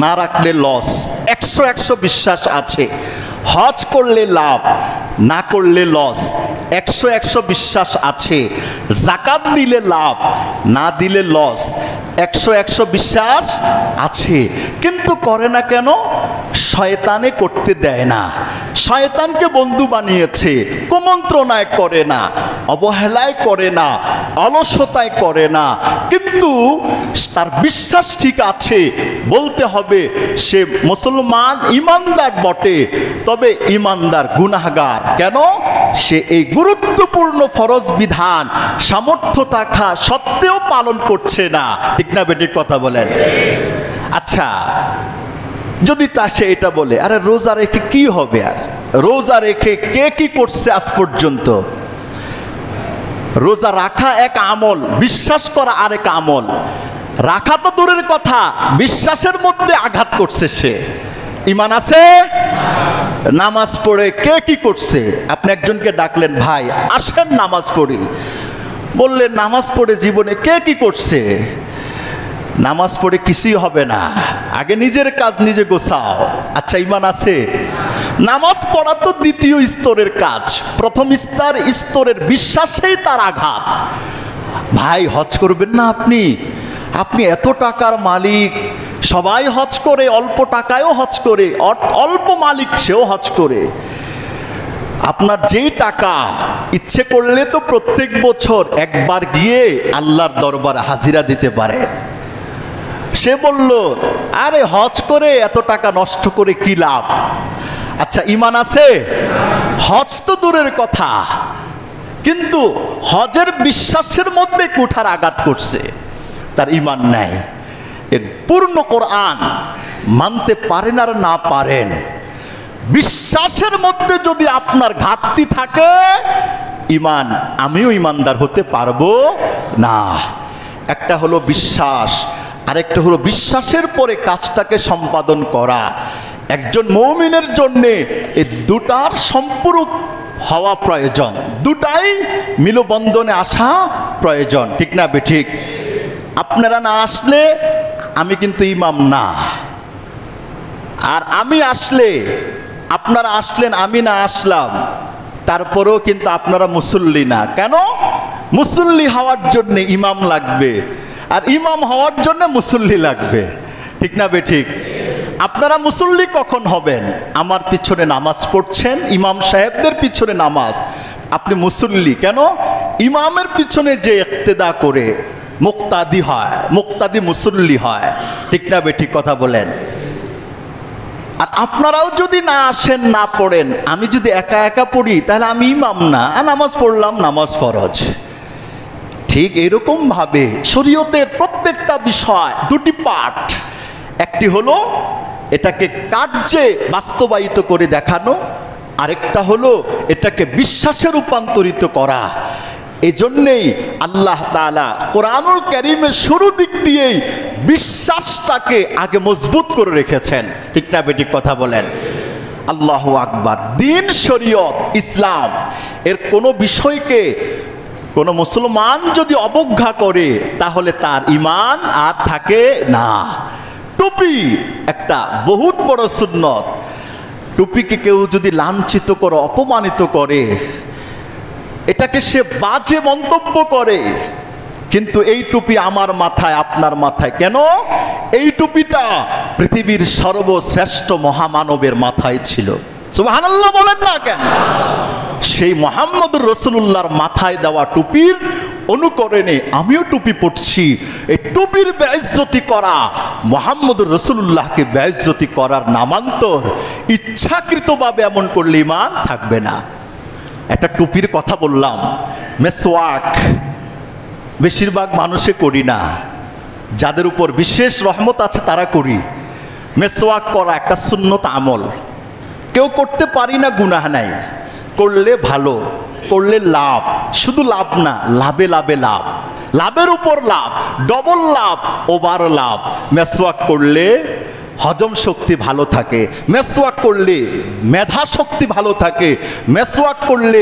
না রাখলে লস, 100 বিশ্বাস আছে। হজ করলে লাভ, না করলে লস, 100 বিশ্বাস আছে। যাকাত দিলে লাভ, না দিলে লস, 100 বিশ্বাস আছে। কিন্তু করে না কেন? শয়তানে করতে দেয় না, শয়তানকে বন্ধু বানিয়েছে, কুমন্ত্রণায় করে না, অবহেলায় করে না, অলসতায় করে না, কিন্তু তার বিশ্বাস ঠিক আছে। বলতে হবে সে মুসলমান, ইমানদার বটে, তবে ইমানদার গুনাহগার। কেন? সে এই গুরুত্বপূর্ণ ফরজ বিধান সামর্থ্য থাকা সত্ত্বেও পালন করছে না। ঠিক না বেঠিক কথা বলেন? আচ্ছা, যদি তা সে এটা বলে, আরে রোজা রেখে কি হবে? আর রোজা রেখে কে কি করছে আজ পর্যন্ত? রোজা রাখা এক আমল, বিশ্বাস করা আরেক আমল। রাখা তো দূরের কথা, বিশ্বাসের মধ্যে আঘাত করছে সে। ঈমান আছে? নামাজ পড়ে কে কি করছে? আপনি একজনকে ডাকলেন, ভাই আসেন নামাজ পড়ি, বললেন নামাজ পড়ে জীবনে কে কি করছে? নামাজ পড়ে কিছুই হবে না, আগে নিজের কাজ নিজে গোছাও। আচ্ছা, ঈমান আছে? নামাজ পড়া তো দ্বিতীয় স্তরের কাজ, প্রথম স্তরের বিশ্বাসেই তার আঘাত। ভাই হজ করবেন না আপনি? আপনি এত টাকার মালিক, সবাই হজ করে, অল্প টাকায়ও হজ করে, অল্প মালিক সেও হজ করে। আপনার যেই টাকা, ইচ্ছে করলে তো প্রত্যেক বছর একবার গিয়ে আল্লাহর দরবারে হাজিরা দিতে পারে। সে বলল, আরে হজ করে এত টাকা নষ্ট করে কি লাভ? আচ্ছা, ঈমান আছে? হজ তো দূরের কথা, কিন্তু হজের বিশ্বাসের মধ্যে কুঠার আঘাত করছে, তার ঈমান নাই। পূর্ণ কোরআন মানতে পারেন আর না পারেন, বিশ্বাসের মধ্যে যদি আপনার ঘাটতি থাকে, ঈমান, আমিও ঈমানদার হতে পারবো না। একটা হলো বিশ্বাস, আরেকটা হলো বিশ্বাসের পরে কাজটাকে সম্পাদন করা। একজন মুমিনের জন্য এই দুটার সম্পূরক হওয়া প্রয়োজন, দুটাই মিলবন্ধনে আসা প্রয়োজন। ঠিক না বেঠিক? আপনারা না আসলে আমি কিন্তু ইমাম না, আর আমি আসলে, আপনারা আসলেন, আমি না আসলাম, তারপরেও কিন্তু আপনারা মুসল্লি না। কেন? মুসল্লি হওয়ার জন্য ইমাম লাগবে, আর ইমাম হওয়ার জন্য মুসল্লি লাগবে। ঠিক না বেঠিক? আপনারা মুসল্লি কখন হবেন? আমার পিছনে নামাজ পড়ছেন, ইমাম সাহেবদের পিছনে নামাজ, আপনি মুসল্লি। কেন? ইমামের পিছনে যে ইক্তেদা করে মুক্তাদি হয়, মুক্তাদি মুসল্লি হয়। ঠিক না বেঠিক কথা বলেন? আর আপনারাও যদি না আসেন, না পড়েন, আমি যদি একা একা পড়ি তাহলে আমি ইমাম না, আর নামাজ পড়লাম, নামাজ ফরজ। ঠিক এরকম ভাবে শরীয়তের প্রত্যেকটা বিষয় দুটি পার্ট। একটি হলো এটাকে কার্যে বাস্তবায়িত করে দেখানো, আরেকটা হলো এটাকে বিশ্বাসে রূপান্তরিত করা। এই জন্যেই আল্লাহ তাআলা কোরআনুল কারীমের শুরু দিক দিয়েই বিশ্বাসটাকে আগে মজবুত করে রেখেছেন। ঠিক না বেঠিক কথা বলেন? আল্লাহু আকবার। দিন, শরীয়ত, ইসলাম এর কোনো বিষয়কে কোনো মুসলমান যদি অবজ্ঞা করে তাহলে তার ঈমান আর থাকে না। টুপি একটা বহুত বড় সুন্নত। টুপিকে কেউ যদি লাঞ্ছিত করে, অপমানিত করে, এটাকে সে বাজে মন্তব্য করে, কিন্তু এই টুপি আমার মাথায়, আপনার মাথায় কেন? এই টুপিটা পৃথিবীর সর্বশ্রেষ্ঠ মহামানবের মাথায় ছিল। সুবহানাল্লাহ বলেন না কেন? সেই মুহাম্মদুর রাসূলুল্লাহর মাথায় দেওয়া টুপির অনুকরণে আমিও টুপি পরছি। এই টুপির বেইজ্জতি করা মুহাম্মদুর রাসূলুল্লাহকে বেইজ্জতি করার নামান্তর। ইচ্ছাকৃতভাবে এমন করলে ঈমান থাকবে না। একটা টুপির কথা বললাম। মেসওয়াক বেশিরভাগ মানুষে করি না, যাদের উপর বিশেষ রহমত আছে তারা করি। মেসওয়াক করা একটা সুন্নত আমল, কেউ করতে পারি না, গুনাহ নাই। করলে ভালো, করলে লাভ। শুধু লাভ না, লাভে লাভে লাভ, লাভের উপর লাভ, ডবল লাভ, ওভার লাভ। মেসওয়াক করলে হজম শক্তি ভালো থাকে, মেসওয়াক করলে মেধা শক্তি ভালো থাকে, মেসওয়াক করলে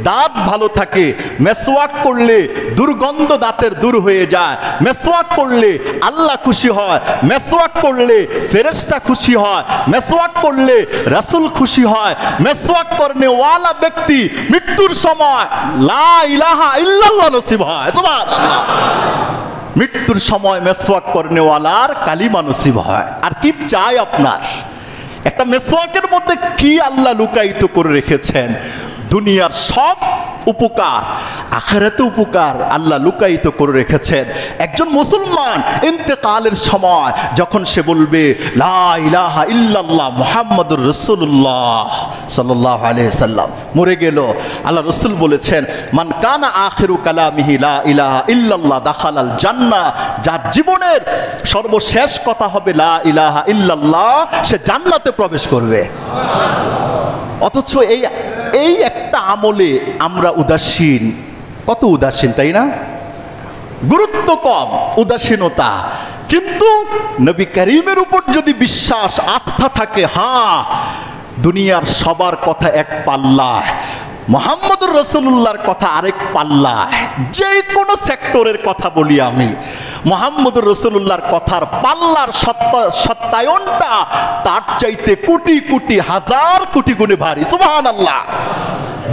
দাঁত ভালো থাকে, মেসওয়াক করলে দুর্গন্ধ দাঁতের দূর হয়ে যায়, মেসওয়াক করলে আল্লাহ খুশি হয়, মেসওয়াক করলে ফেরেশতা খুশি হয়, মেসওয়াক করলে রাসূল খুশি হয়। মেসওয়াক করনে ওয়ালা ব্যক্তি মৃত্যুর সময় লা ইলাহা ইল্লাল্লাহ নসিব হয়। সুবহানাল্লাহ। মৃত্যুর সময় মেসওয়াক করনেওয়ালার কালিমা নসিব হয়। আর কি চাই আপনার? একটা মেসওয়াকের মধ্যে কি আল্লাহ লুকায়িত করে রেখেছেন? দুনিয়ার সব উপকার, আখিরাতে উপকার আল্লাহ লুকায়িত করে রেখেছেন। একজন মুসলমান ইন্তেকালের সময় যখন সে বলবে লা ইলাহা ইল্লাল্লাহ মুহাম্মাদুর রাসূলুল্লাহ সাল্লাল্লাহু আলাইহি সাল্লাম, মরে গেল। আল্লাহ রাসূল বলেছেন মান কানা আখিরু কালামিহি লা ইলাহা ইল্লাল্লাহ দাখালাল জান্নাহ, যার জীবনের সর্বশেষ কথা হবে লা ইলাহা ইল্লাল্লাহ, সে জান্নাতে প্রবেশ করবে। অথচ এই একটা আমলে আমরা উদাসীন। কত উদাসীন, তাই না? গুরুত্ব কম, উদাসীনতা। কিন্তু নবী করিমের উপর যদি বিশ্বাস, আস্থা থাকে, হ্যাঁ দুনিয়ার সবার কথা এক পাল্লায়, মুহাম্মদুর রাসূলুল্লাহর কথা আরেক পাল্লায়। যে কোনো সেক্টরের কথা বলি আমি, মুহাম্মদুর রাসূলুল্লাহর কথার পাল্লার সত্যায়নটা তার চাইতে কোটি কোটি হাজার কোটি গুণে ভারী। সুবহানাল্লাহ।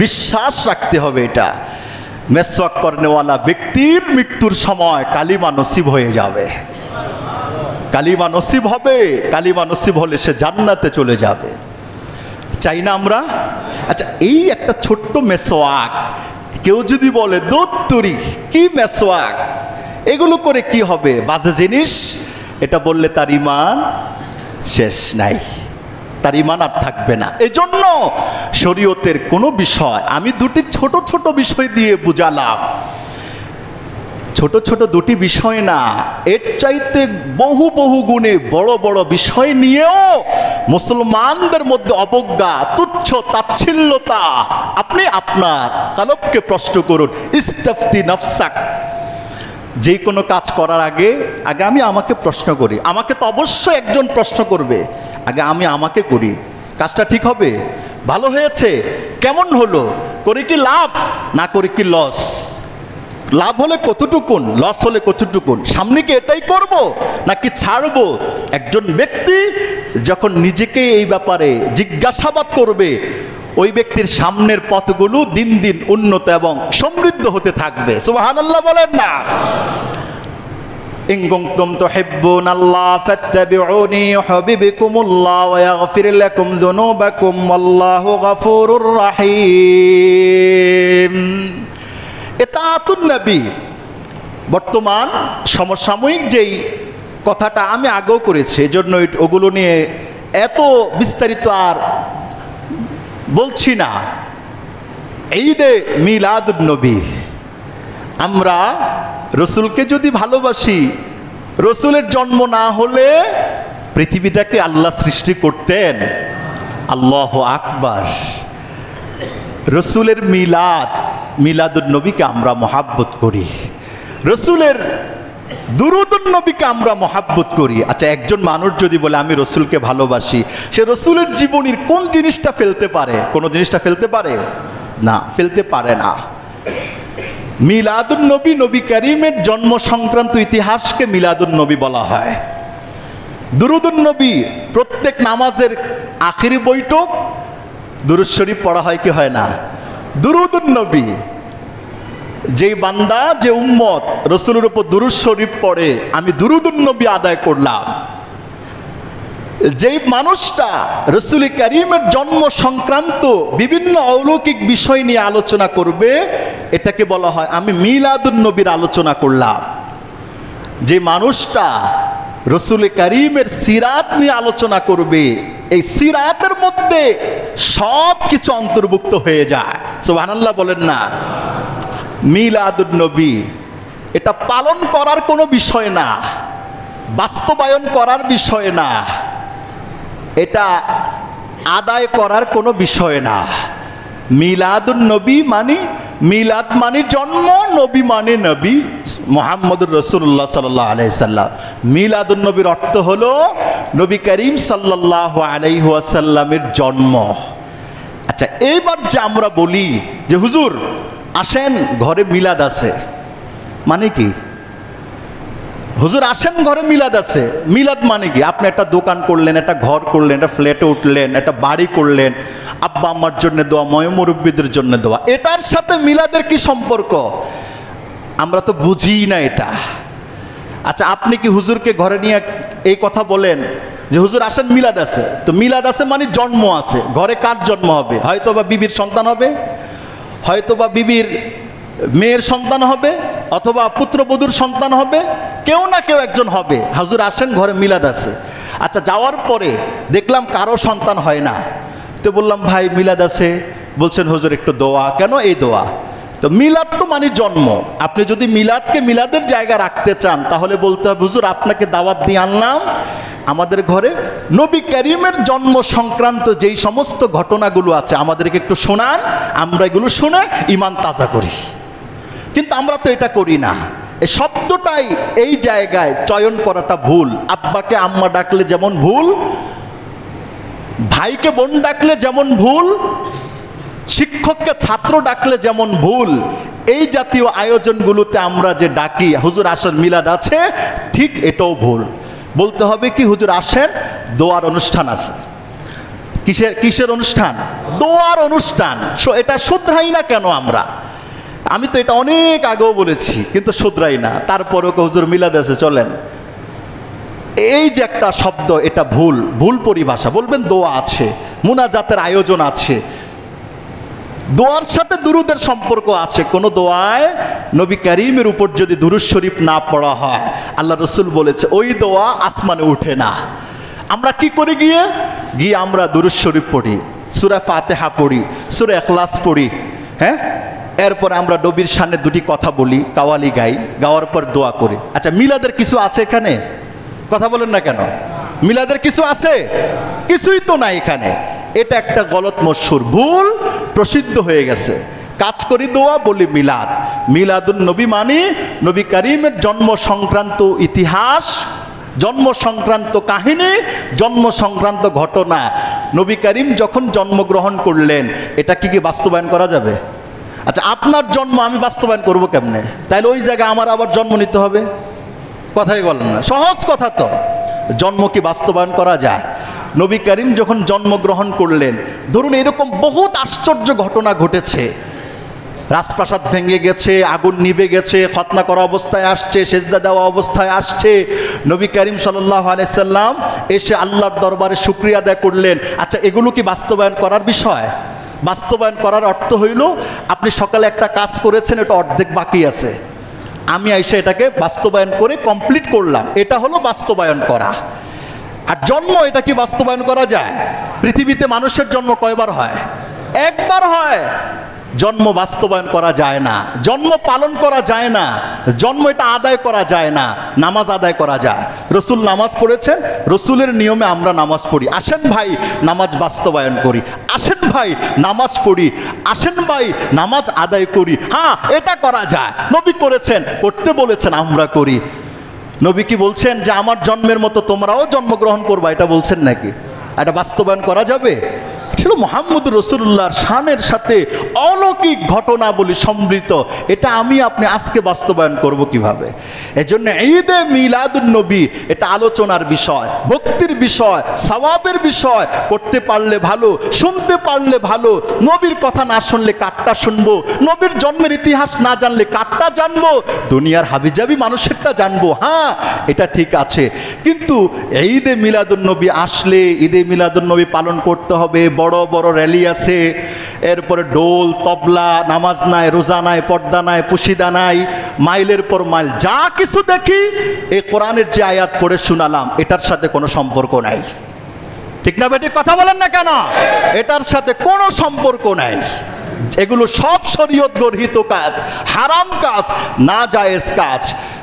বিশ্বাস রাখতে হবে এটা। মেসওয়াক করনেওয়ালা ব্যক্তির মৃত্যুর সময় কালিমা নসিব হয়ে যাবে, কালিমা নসিব হবে। কালিমা নসিব হলে সে জান্নাতে চলে যাবে। চাই না আমরা? আচ্ছা, এই একটা ছোট্ট মেসওয়াক, কেউ যদি বলে দত্তরি কি মেসওয়াক, এগুলো করে কি হবে, বাজে জিনিস, এটা বললে তার ঈমান শেষ নাই, তার ঈমান আর থাকবে না। এজন্য শরীয়তের কোনো বিষয়, আমি দুটি ছোট ছোট বিষয় দিয়ে বুঝালাম। ছোট ছোট দুটি বিষয় না, এর চাইতে বহু বহু গুণে বড় বড় বিষয় নিয়েও মুসলমানদের মধ্যে অবজ্ঞা, তুচ্ছ তাচ্ছিল্যতা। আপনি আপনার কলবকে প্রশ্ন করুন, ইস্তাফতি নাফসাক। যে কোনো কাজ করার আগে আমি আমাকে প্রশ্ন করি। আমাকে তো অবশ্যই একজন প্রশ্ন করবে, আগে আমি আমাকে করি, কাজটা ঠিক হবে, ভালো হয়েছে, কেমন হলো, করে কি লাভ, না করে কি লস, লাভ হলে কতটুকুন, লস হলে কতটুকুন, সামনে কি এটাই করব নাকি ছাড়বো। একজন ব্যক্তি যখন নিজেকে এই ব্যাপারে জিজ্ঞাসাবাদ করবে, ওই ব্যক্তির সামনের পথগুলো দিন দিন উন্নত এবং সমৃদ্ধ হতে থাকবে। সুবহানাল্লাহ বলেন না? ইন কুনতুম তুহিব্বুনাল্লাহ ফাত্তাবিউনি ইউহিব্বুকুমুল্লাহ ওয়া ইয়াগফির লাকুম যুনুবাকুম ওয়াল্লাহু গফুরুর রহিম। ইতাআতুন নবী, বর্তমান সমসাময়িক যেই কথাটা আমি আগেও করেছি, এজন্য ওগুলো নিয়ে এত বিস্তারিত আর বলছি না। ঈদে মিলাদুন নবী, আমরা রসুলকে যদি ভালোবাসি, রসুলের জন্ম না হলে পৃথিবীটাকে আল্লাহ সৃষ্টি করতেন? আল্লাহু আকবার। রসুলের মিলাদুন নবীকে আমরা মহাব্বত করি, রসুলের দুরুদুন নবীকে আমরা মহাব্বত করি। আচ্ছা, একজন মানুষ যদি বলে আমি রসুলকে ভালোবাসি, সে রসুলের জীবনীর কোন জিনিসটা ফেলতে পারে? কোন জিনিসটা ফেলতে পারে না, ফেলতে পারে না। মিলাদুন নবী, নবী করিমের জন্ম সংক্রান্ত ইতিহাসকে মিলাদুন নবী বলা হয়। দুরুদুন নবী, প্রত্যেক নামাজের আখিরি বৈঠক দুরূদ শরীফ পড়া হয় কি হয় না? দুরুদুন নবী, যেই বান্দা, যে উম্মত রসুলের উপর দুরূদ শরীফ পড়ে, আমি দুরুদুন নবী আদায় করলাম। যেই মানুষটা রসুল করিমের জন্ম সংক্রান্ত বিভিন্ন অলৌকিক বিষয় নিয়ে আলোচনা করবে, এটাকে বলা হয় আমি মিলাদুন নবীর আলোচনা করলাম। যে মানুষটা রসুল করিমের সিরাত নিয়ে আলোচনা করবে, এই সিরাতের মধ্যে সব কিছু অন্তর্ভুক্ত হয়ে যায়। সুবহানাল্লাহ বলেন না? মিলাদুন নবী এটা পালন করার কোনো বিষয় না, বাস্তবায়ন করার বিষয় না, এটা আদায় করার কোনো বিষয় না। মিলাদুন নবী মানে, মিলাদ মানে জন্ম, নবী মানে নবী মুহাম্মদুর রাসূলুল্লাহ সাল্লাল্লাহু আলাইহি সাল্লাম। মিলাদুন নবীর অর্থ হলো নবী করিম সাল্লাল্লাহু আলাইহি ওয়াসাল্লামের জন্ম। আচ্ছা, এইবার যে আমরা বলি যে হুজুর আসেন ঘরে মিলাদ আছে, মানে কি? হুজুর আসেন ঘরে মিলাদ আছে, মিলাদ মানে কি? আপনি একটা দোকান করলেন, একটা ঘর করলেন, একটা ফ্ল্যাটে উঠলেন, একটা বাড়ি করলেন, আব্বা আম্মার জন্য দোয়া, মুরব্বীদের জন্য দোয়া, এটার সাথে মিলাদের কি সম্পর্ক? আমরা তো বুঝি না এটা। আচ্ছা, আপনি কি হুজুরকে ঘরে নিয়ে এই কথা বলেন যে হুজুর আসেন মিলাদ আছে? তো মিলাদ আছে মানে জন্ম আছে। ঘরে কার জন্ম হবে? হয়তো বা বিবির সন্তান হবে, হয়তো বা বিবির মেয়ের সন্তান হবে, অথবা পুত্রবধূর সন্তান হবে, কেউ না কেউ একজন হবে। হুজুর আসেন ঘরে মিলাদ আছে। আচ্ছা, যাওয়ার পরে দেখলাম কারো সন্তান হয় না, তো বললাম ভাই মিলাদ আছে, বলছেন হুজুর একটু দোয়া। কেন এই দোয়া? তো মিলাদ তো মানে জন্ম। আপনি যদি মিলাদকে মিলাদের জায়গা রাখতে চান, তাহলে বলতে হবে হুজুর আপনাকে দাওয়াত দিয়ে আনলাম, আমাদের ঘরে নবী করিমের জন্ম সংক্রান্ত যেই সমস্ত ঘটনাগুলো আছে আমাদেরকে একটু শোনান, আমরা এগুলো শুনে ঈমান তাজা করি। কিন্তু আমরা তো এটা করি না। এই শব্দটাই এই জায়গায় চয়ন করাটা ভুল। আব্বাকে আম্মা ডাকলে যেমন ভুল, ভাইকে বোন ডাকলে যেমন ভুল, শিক্ষককে ছাত্র ডাকলে যেমন ভুল, এই জাতীয় আয়োজনগুলোতে আমরা যে ডাকি হুজুর আসেন মিলাদ আছে, ঠিক এটাও ভুল। বলতে হবে কি হুজুর আসেন দোয়ার অনুষ্ঠান আছে। কিসের অনুষ্ঠান? দোয়ার অনুষ্ঠান। এটা শুধরাই না কেন আমরা? আমি তো এটা অনেক আগেও বলেছি, কিন্তু শুধরাই না। তারপরেও হুজুর মিলাদ আছে চলেন, এই যে একটা শব্দ, এটা ভুল, ভুল পরিভাষা। বলবেন দোয়া আছে, মুনাজাতের আয়োজন আছে, দোয়ার সাথে দুরুদের সম্পর্ক আছে। কোন দোয়ায় নবী করিমের উপর যদি দুরূদ শরীফ না পড়া হয়, আল্লাহ রসুল বলেছে ওই দোয়া আসমানে উঠে না। আমরা কি করি? গিয়ে আমরা দুরূদ শরীফ পড়ি, সূরা ফাতিহা পড়ি, সূরা ইখলাস পড়ি, হ্যাঁ, এরপরে আমরা নবীর সামনে দুটি কথা বলি, কাওয়ালি গাই, গাওয়ার পর দোয়া করি। আচ্ছা, মিলাদের কিছু আছে এখানে? কথা বলেন না কেন? মিলাদের কিছু আছে? কিছুই তো নাই এখানে। এটা একটা গলত মশহুর, ভুল প্রসিদ্ধ হয়ে গেছে। কাজ করি দোয়া, বলি মিলাদ। মিলাদুন নবী মানে নবী করিমের জন্ম সংক্রান্ত ইতিহাস, জন্ম সংক্রান্ত কাহিনী, জন্ম সংক্রান্ত ঘটনা। নবী করিম যখন জন্মগ্রহণ করলেন, এটা কি বাস্তবায়ন করা যাবে? আচ্ছা, আপনার জন্ম আমি বাস্তবায়ন করব কেমনে? তাইলে ওই জায়গায় আমার আবার জন্ম নিতে হবে? কথাই বলেন না, সহজ কথা তো। জন্ম কি বাস্তবায়ন করা যায়? নবী করিম যখন জন্মগ্রহণ করলেন, ধরুন এরকম বহুত আশ্চর্য ঘটনা ঘটেছে। রাজপ্রাসাদ ভেঙে গেছে, আগুন নিভে গেছে, খতনা করা অবস্থায় আসছে, সেজদা দেওয়া অবস্থায় আসছে। নবী করিম সাল্লাল্লাহু আলাইহি সাল্লাম এসে আল্লাহর দরবারে শুকরিয়া আদায় করলেন। আচ্ছা, এগুলো কি বাস্তবায়ন করার বিষয়? বাস্তবায়ন করার অর্থ হইল আপনি সকালে একটা কাজ করেছেন, এটা অর্ধেক বাকি আছে, আমি এসে এটাকে বাস্তবায়ন করে কমপ্লিট করলাম, এটা হলো বাস্তবায়ন করা। আর জন্ম, এটা কি বাস্তবায়ন করা যায়? পৃথিবীতে মানুষের জন্ম কয়বার হয়? একবার হয়। জন্ম বাস্তবায়ন করা যায় না, জন্ম পালন করা যায় না, জন্ম এটা আদায় করা যায় না। নামাজ আদায় করা যায়। রসুল নামাজ পড়েছেন, রসুলের নিয়মে আমরা নামাজ পড়ি। আসেন ভাই নামাজ বাস্তবায়ন করি, আসেন ভাই নামাজ পড়ি, আসেন ভাই নামাজ আদায় করি। হ্যাঁ, এটা করা যায়, নবী করেছেন, করতে বলেছেন, আমরা করি। নবী কি বলছেন যে আমার জন্মের মতো তোমরাও জন্মগ্রহণ করবা? এটা বলছেন নাকি? এটা বাস্তবায়ন করা যাবে? ছিল মুহাম্মদ রাসূলুল্লাহর শানের সাথে অলৌকিক ঘটনাবলী সমৃদ্ধ। এটা আমি আপনি আজকে বাস্তবায়ন করব কিভাবে? এজন্য ঈদে মিলাদুন নবী এটা আলোচনার বিষয়, ভক্তির বিষয়, সওয়াবের বিষয়। করতে পারলে ভালো, শুনতে পারলে ভালো। নবীর কথা না শুনলে কাটটা শুনবো, নবীর জন্মের ইতিহাস না জানলে কাটটা জানবো, দুনিয়ার হাবিজাবি মানুষেরটা জানবো। হ্যাঁ, এটা ঠিক আছে, কিন্তু ঈদে মিলাদুন নবী আসলে ঈদে মিলাদুন নবী পালন করতে হবে। বড় বড় র্যালি আছে, এরপরে ডোল তবলা, নামাজ নাই, রোজা নাই, পর্দা নাই, পুশিদা নাই, মাইলের পর মাইল যা কিছু দেখি, এই কোরআনের যে আয়াত পড়ে শোনালাম এটার সাথে কোনো সম্পর্ক নাই। ঠিক না বেটি? কথা বলেন না কেন? এটার সাথে কোনো সম্পর্ক নাই। এগুলো সব শরীয়ত গর্হিত কাজ, হারাম কাজ, নাজায়েজ কাজ।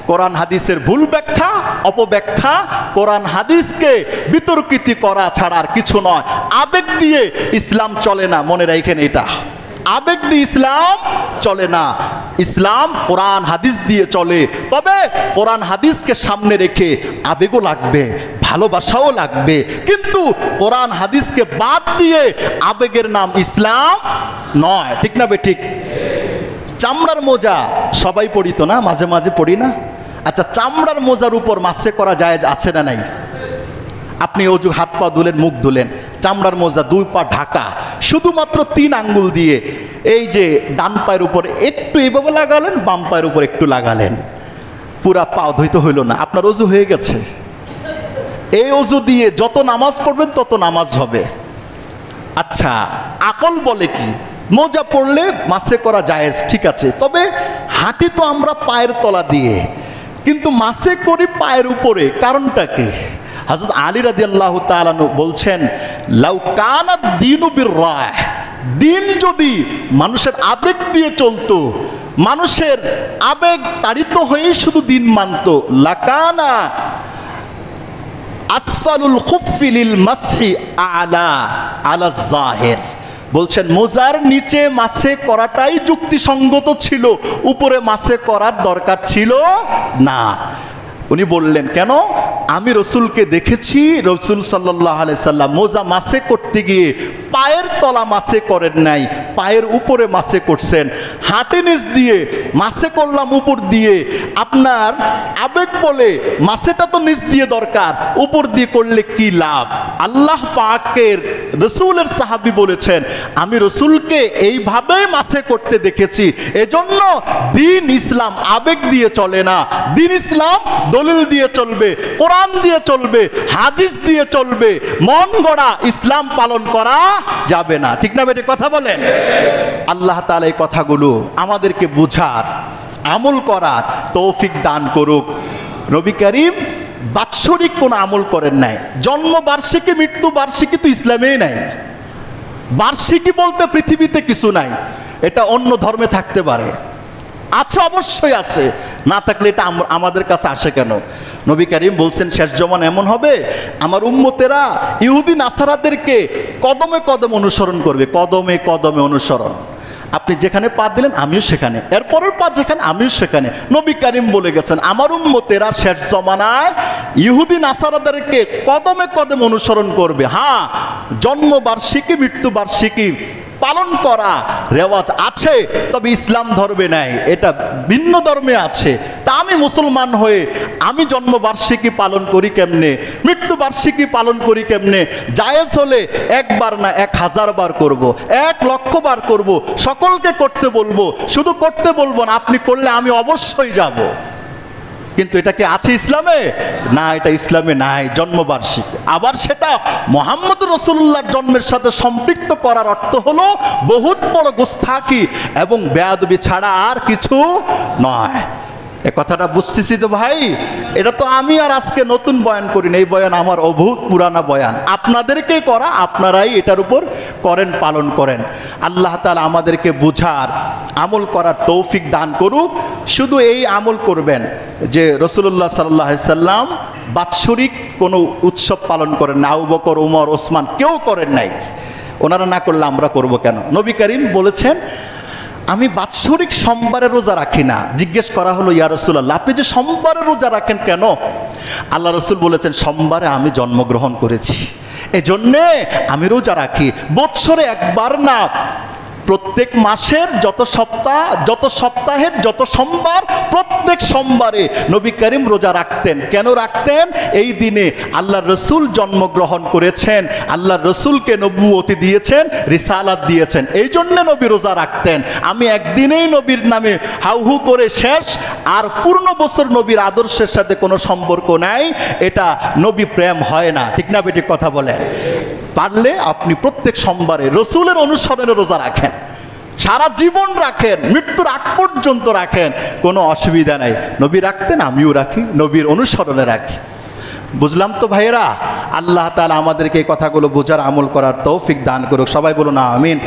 কোরআন হাদিসের ভুল ব্যাখ্যা, অপব্যাখ্যা, কোরআন হাদিসকে বিতর্কিত করা ছাড়া আর কিছু নয়। আবেগ দিয়ে ইসলাম চলে না, মনে রাখেন এটা। আবেগ দিয়ে ইসলাম চলে না, ইসলাম কোরআন হাদিস দিয়ে চলে। তবে কোরআন হাদিসকে সামনে রেখে আবেগও লাগবে, ভালোবাসাও লাগবে, কিন্তু কোরআন হাদিসকে বাদ দিয়ে আবেগের নাম ইসলাম নয়। ঠিক না বে ঠিক? চামড়ার মোজা সবাই পড়ি তো না, মাঝে মাঝে পড়ি না? আচ্ছা, চামড়ার মোজার উপর মাসে করা জায়েজ আছে না নাই? আপনি অজু হাত পা ধুলেন, মুখ ধুলেন, চামড়ার মোজা, দুই পা ঢাকা, শুধুমাত্র 3 আঙ্গুল দিয়ে এই যে ডান পায়ের উপরে একটু এভাবে লাগালেন, বাম পায়ের উপর একটু লাগালেন, পুরা পা ধুইতে হইল না, আপনার অজু হয়ে গেছে। এই অজু দিয়ে যত নামাজ পড়বেন তত নামাজ হবে। আচ্ছা, আকল বলে কি? মোজা পড়লে মাসে করা জায়েজ, ঠিক আছে, তবে হাঁটি তো আমরা পায়ের তলা দিয়ে, কিন্তু মাসে করি পায়ের উপরে, কারণটা কি? হযরত আলী রাদিয়াল্লাহু তাআলা বলছেন, লাউ কানাদ দীনু বিররায়, দিন যদি মানুষের আবেগ দিয়ে চলতো, মানুষের আবেগ তাড়িত হয়ে শুধু দিন মানতো, লাকানা আসফালুল খুফফি লিল মাসহি আলা আলা যাহির। বলছেন মোজার নিচে মাসে করাটাই যুক্তিসঙ্গত ছিল, উপরে মাসে করার দরকার ছিল না। উনি বললেন কেন? আমি রসুলকে দেখেছি, রসুল সাল্লাল্লাহু আলাইহি সাল্লাম মোজা মাসে করতে গিয়ে পায়ের তলা মাসে করেন নাই, পায়ের উপরে মাসে করছেন। হাঁটে নিচ দিয়ে মাসে করলাম উপর দিয়ে, আপনার আবেগ বলে মাসেটা তো নিচ দিয়ে দরকার, উপর দিয়ে করলে কি লাভ? আল্লাহ পাকের রসুলের সাহাবী বলেছেন, আমি রসুলকে এইভাবেই মাসে করতে দেখেছি। এজন্য দিন ইসলাম আবেগ দিয়ে চলে না, দিন ইসলাম দলিল দিয়ে চলবে, কোরআন দিয়ে চলবে, হাদিস দিয়ে চলবে। মন গড়া ইসলাম পালন করা যাবে না। ঠিক না বেটে? কথা বলেন। আল্লাহ তাআলা এই কথাগুলো আমাদেরকে বুঝার, আমল করার তৌফিক দান করুক। নবী করিম বাৎসরিক কোন আমল করেন নাই। জন্মবার্ষিকী, মৃত্যু বার্ষিকী তো ইসলামেই নাই। বার্ষিকী বলতে পৃথিবীতে কিছু নাই, এটা অন্য ধর্মে থাকতে পারে, আছে, অবশ্যই আছে, না থাকলে এটা আমাদের কাছে আসে কেন? নবী করিম বলছেন শেষ জমান এমন হবে আমার উম্মতেরা ইহুদি নাসারাদেরকে কদমে কদমে অনুসরণ করবে, কদমে কদমে অনুসরণ। আপনি যেখানে পা দিলেন আমিও সেখানে, এরপরের পা যেখানে আমিও সেখানে। নবী করিম বলে গেছেন আমার উম্মতেরা শেষ জমানায় ইহুদি নাসারাদেরকে কদমে কদমে অনুসরণ করবে। হ্যাঁ, জন্মবার্ষিকী মৃত্যুবার্ষিকী পালন করা রেওয়াজ আছে, তবে ইসলাম ধর্মে নাই, এটা ভিন্ন ধর্মে আছে। তা আমি মুসলমান হয়ে আমি জন্মবার্ষিকী পালন করি কেমনে, মৃত্যুবার্ষিকী পালন করি কেমনে? জায়েজ হলে একবার না 1000 বার করব, 1,00,000 বার করব, সকলকে করতে বলবো। শুধু করতে বলবো না, আপনি করলে আমি অবশ্যই যাব। কিন্তু এটা কি আছে ইসলামে? না, এটা ইসলামে নাই জন্মবার্ষিকী। আবার সেটা মুহাম্মদ রাসূলুল্লাহর জন্মের সাথে সম্পৃক্ত করার অর্থ হলো বহুত বড় গুস্তাখি এবং বেয়াদবি ছাড়া আর কিছু নয়। এ কথাটা বুঝতেছি তো ভাই? এটা তো আমি আর আজকে নতুন বয়ান করি না, এই বয়ান আমার অভূত পুরানা বয়ান, আপনাদেরকেই করা, আপনারাই এটার উপর করেন, পালন করেন। আল্লাহ তাআলা আমাদেরকে বুঝার, আমল করার তৌফিক দান করুক। শুধু এই আমল করবেন যে রাসূলুল্লাহ সাল্লাল্লাহু আলাইহি সাল্লাম বাৎসরিক কোনো উৎসব পালন করেন না, আবু বকর, ওমর, ওসমান কেউ করেন নাই। ওনারা না করলে আমরা করব কেন? নবী করিম বলেছেন, আমি বাৎসরিক সোমবারে রোজা রাখি না। জিজ্ঞেস করা হলো, ইয়া রাসূলুল্লাহ, আপনি যে সোমবারে রোজা রাখেন কেন? আল্লাহ রাসূল বলেছেন, সোমবারে আমি জন্মগ্রহণ করেছি, এজন্যে আমি রোজা রাখি। বৎসরে একবার না, প্রত্যেক মাসের যত সপ্তাহের যত সোমবার, প্রত্যেক সোমবারে নবী করিম রোজা রাখতেন। কেন রাখতেন? এই দিনে আল্লাহর রসুল জন্মগ্রহণ করেছেন, আল্লাহর রসুলকে নবুয়তি দিয়েছেন, রিসালাত দিয়েছেন, এই জন্য নবী রোজা রাখতেন। আমি একদিনেই নবীর নামে হাউহু করে শেষ, আর পূর্ণ বছর নবীর আদর্শের সাথে কোনো সম্পর্ক নাই, এটা নবী প্রেম হয় না। ঠিক না বেটি? কথা বলেন। পারলে আপনি প্রত্যেক সোমবারে রসুলের অনুসরণে রোজা রাখেন, সারা জীবন রাখেন, মৃত্যুর আগ পর্যন্ত রাখেন, কোনো অসুবিধা নাই। নবী রাখতেন, আমিও রাখি, নবীর অনুসরণে রাখি। বুঝলাম তো ভাইয়েরা? আল্লাহ তাআলা আমাদেরকে এই কথাগুলো বোঝার, আমল করার তৌফিক দান করুক। সবাই বলুন আমিন।